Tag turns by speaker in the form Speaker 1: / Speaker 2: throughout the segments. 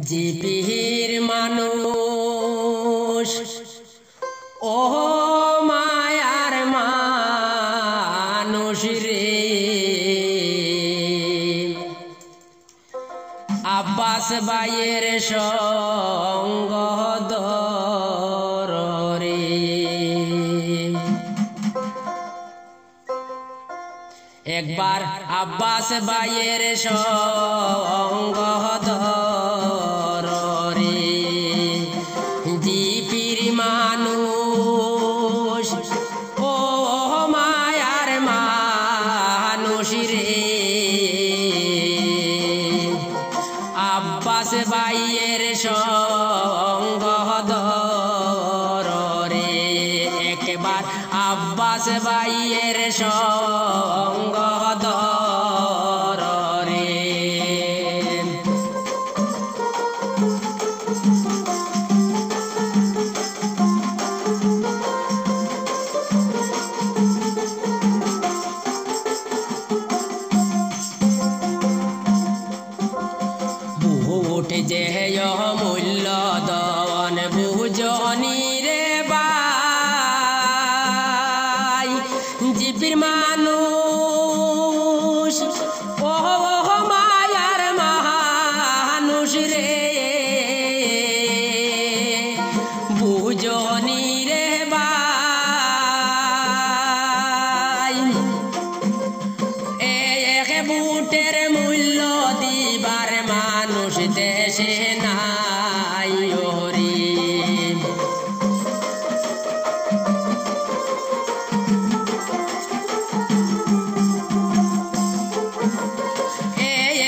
Speaker 1: জিপির মানুষ ও মায়ার মানুষ রে, আব্বাস ভাইয়ের সঙ্গ ধর রে। একবার আব্বাস ভাইয়ের সঙ্গ ধর রে, জিপির মানুষ ও মায়ার মানুষ রে, আব্বাস ভাইয়ের সঙ্গ ধর রে। একবার আব্বাস ভাইয়ের সঙ্গ ধর রে। বুট যে মূল্য দন বুঝনি রে ভাই, জিপির মানুষ ও মায়ার মানুষ রে, বুঝনি রে ভাই। এক বুটের মূল্য দিবার মানুষ দেশে নাই ওরে,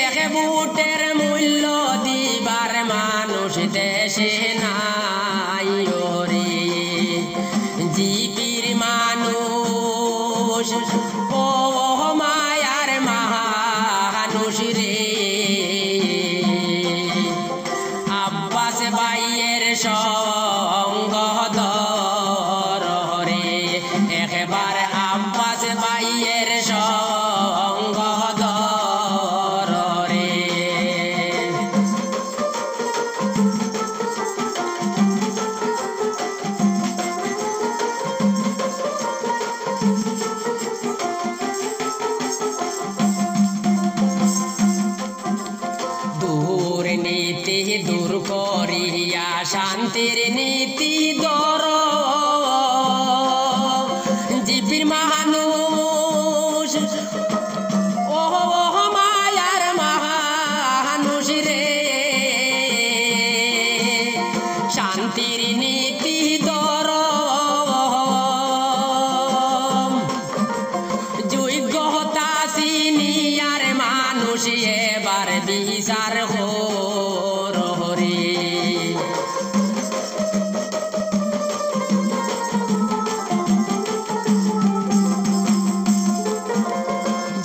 Speaker 1: এক বুটের মূল্য দিবার মানুষ দেশে নাই ওরে, জিপির মানুষ ও মায়ার মানুষ রে, আব্বাস ভাইয়ের সঙ্গ ধর রে। একবার আব্বাস ভাইয়ের সঙ্গ ধর রে। দুর্নীতি দূর করিয়া শান্তির নীতি দর, জিপির মানুষ ও মায়ার মানুষ রে, শান্তির নীতি দর, যোগ্যতা সিনিয়ার মানুষ এবার বিচার হর রে।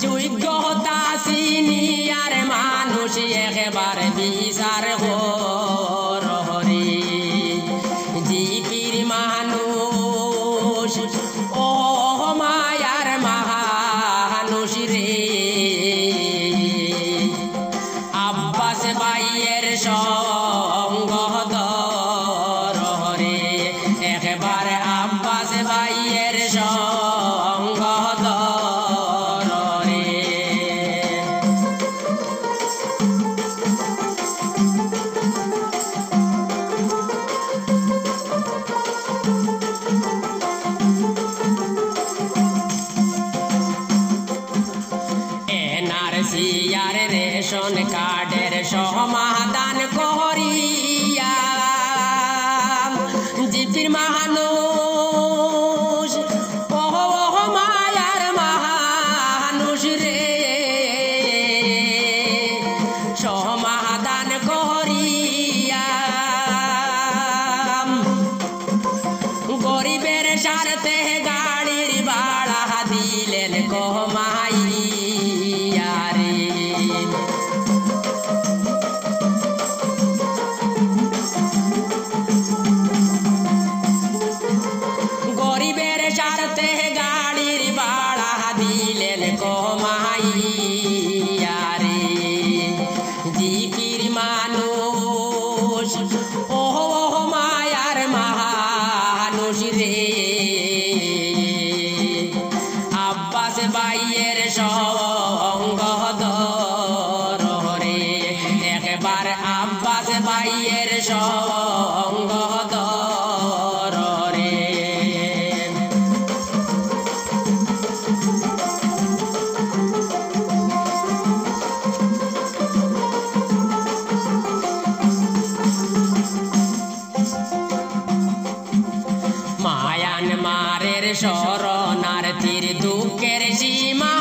Speaker 1: যোগ্যতা সিনিয়ার মানুষ একবার বিচার হর রে, জিপির মানুষ ও মায়ার মানুষ রে, আব্বাস ভাইয়ের সঙ্গ ধর রে। একবার আব্বাস ভাইয়ের সঙ্গ ধর রে। এনআরসি আর রেশন কার্ডের সমাধান করিয়া জিপির মানুষ ও মায়ার মানুষ রে, সমাধান করিয়া গরিবের স্বার্থে গাড়ির ভাড়া দিলেন কমাইয়া রে। গরিবের স্বার্থে গাড়ির ভাড়া দিলেন কমাইয়া রে, জিপির মানুষ ও মায়ার মানুষ রে আব্বাস ভাইয়ের সঙ্গ ধরে একবার আব্বাস ভাইয়ের সঙ্গ ধরে মায়ান মারের শরণার্থীর দুঃখের সীমানায়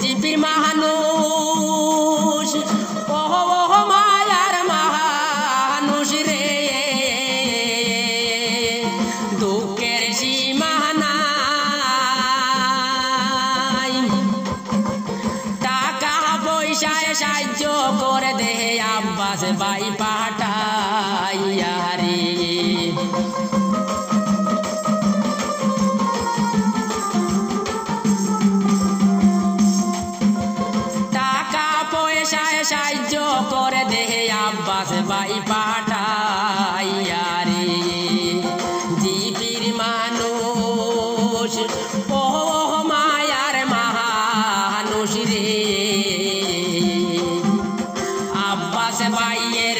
Speaker 1: জিপির মানুষ ও মায়ার মানুষ রে দুঃখের সীমানায় টাকা পয়সায় সাহায্য করে দেহে আব্বাস ভাই পাঠাইয়া রে টাকা পয়সায় সাহায্য করে দেহে আব্বাস ভাই পাঠাইয়া রে জিপির মানুষ ও মায়ার মানুষ রে আব্বাস ভাইয়ের